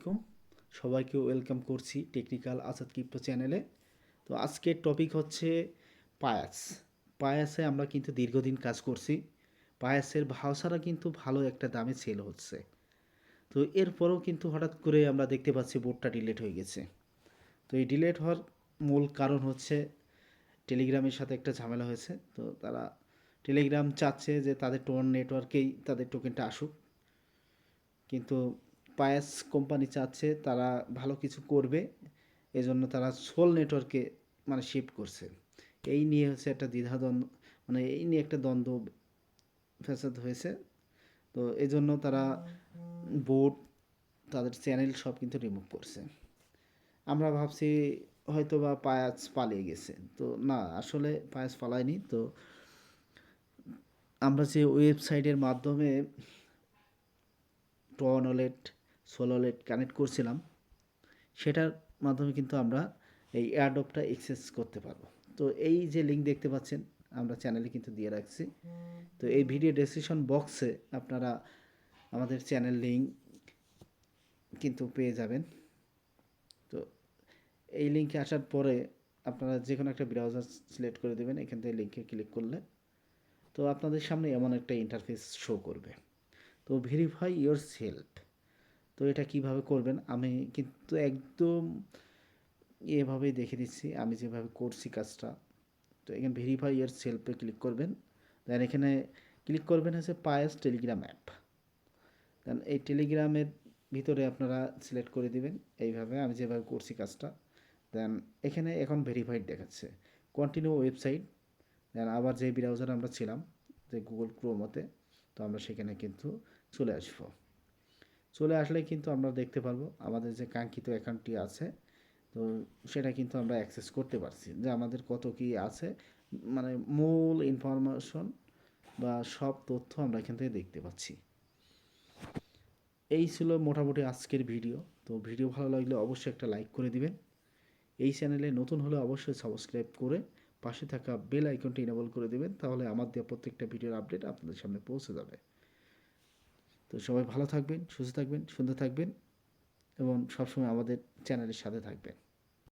আলাইকুম, সবাইকে ওয়েলকাম করছি টেকনিক্যাল আসাদ ক্রিপ্টো চ্যানেলে। তো আজকের টপিক হচ্ছে পায়াস। পায়াসে আমরা কিন্তু দীর্ঘদিন কাজ করছি। পায়াসের ভাও ছাড়া কিন্তু ভালো একটা দামে সেল হচ্ছে। তো এরপরেও কিন্তু হঠাৎ করে আমরা দেখতে পাচ্ছি বোর্ডটা ডিলিট হয়ে গেছে। তো এই ডিলিট হওয়ার মূল কারণ হচ্ছে টেলিগ্রামের সাথে একটা ঝামেলা হয়েছে। তো তারা টেলিগ্রাম চাচ্ছে যে তাদের নেটওয়ার্কেই তাদের টোকেনটা আসুক, কিন্তু পায়াস কোম্পানি চাচ্ছে তারা ভালো কিছু করবে, এজন্য তারা সোল নেটওয়ার্কে মানে শিফট করছে। এই নিয়ে হচ্ছে একটা দ্বিধাদ্বন্দ্ব, মানে এই নিয়ে একটা দ্বন্দ্ব ফ্যাসাদ হয়েছে। তো এজন্য তারা বোর্ড, তাদের চ্যানেল সব কিন্তু রিমুভ করছে। আমরা ভাবছি হয়তো বা পায়াস পালিয়ে গেছে, তো না, আসলে পায়াস পালায়নি। তো আমরা যে ওয়েবসাইটের মাধ্যমে TON wallet, Sol wallet connect করছিলাম, সেটার মাধ্যমে কিন্তু আমরা এই এয়ারড্রপটা অ্যাক্সেস করতে পারবো। তো এই যে লিঙ্ক দেখতে পাচ্ছেন, আমরা চ্যানেলে কিন্তু দিয়ে রাখছি। তো এই ভিডিও ডেসক্রিপশন বক্সে আপনারা আমাদের চ্যানেল লিঙ্ক কিন্তু পেয়ে যাবেন। তো এই লিঙ্কে আসার পরে আপনারা যে কোনো একটা ব্রাউজার সিলেক্ট করে দেবেন, এখান থেকে লিঙ্কে ক্লিক করলে তো আপনাদের সামনে এমন একটা ইন্টারফেস শো করবে। তো ভেরিফাই ইয়োর সেলফ, তো এটা কিভাবে করবেন আমি কিন্তু একদম এভাবেই দেখে দিচ্ছি, আমি যেভাবে করছি কাজটা। তো এখানে ভেরিফাই ইয়ার সেলফে ক্লিক করবেন, দেন এখানে ক্লিক করবেন হচ্ছে পায়াস টেলিগ্রাম অ্যাপ। দেন এই টেলিগ্রামের ভিতরে আপনারা সিলেক্ট করে দিবেন এইভাবে, আমি যেভাবে করছি কাজটা। দেন এখানে এখন ভেরিফাইড দেখাচ্ছে, কন্টিনিউ ওয়েবসাইট। দেন আবার যে ব্রাউজারে আমরা ছিলাম, যে গুগল ক্রোমতে, তো আমরা সেখানে কিন্তু চলে আসবো। চলে আসলে কিন্তু আমরা দেখতে পারবো আমাদের যে কাঙ্ক্ষিত অ্যাকাউন্টটি আছে, তো সেটা কিন্তু আমরা অ্যাক্সেস করতে পারছি, যে আমাদের কত কী আছে, মানে মূল ইনফরমেশন বা সব তথ্য আমরা এখান থেকে দেখতে পাচ্ছি। এই ছিল মোটামুটি আজকের ভিডিও। তো ভিডিও ভালো লাগলে অবশ্যই একটা লাইক করে দিবেন। এই চ্যানেলে নতুন হলে অবশ্যই সাবস্ক্রাইব করে পাশে থাকা বেল আইকনটি ইনেবল করে দেবেন, তাহলে আমার দেওয়া প্রত্যেকটা ভিডিওর আপডেট আপনাদের সামনে পৌঁছে যাবে। তো সবাই ভালো থাকবেন, সুস্থ থাকবেন, সুন্দর থাকবেন এবং সবসময় আমাদের চ্যানেলের সাথে থাকবেন।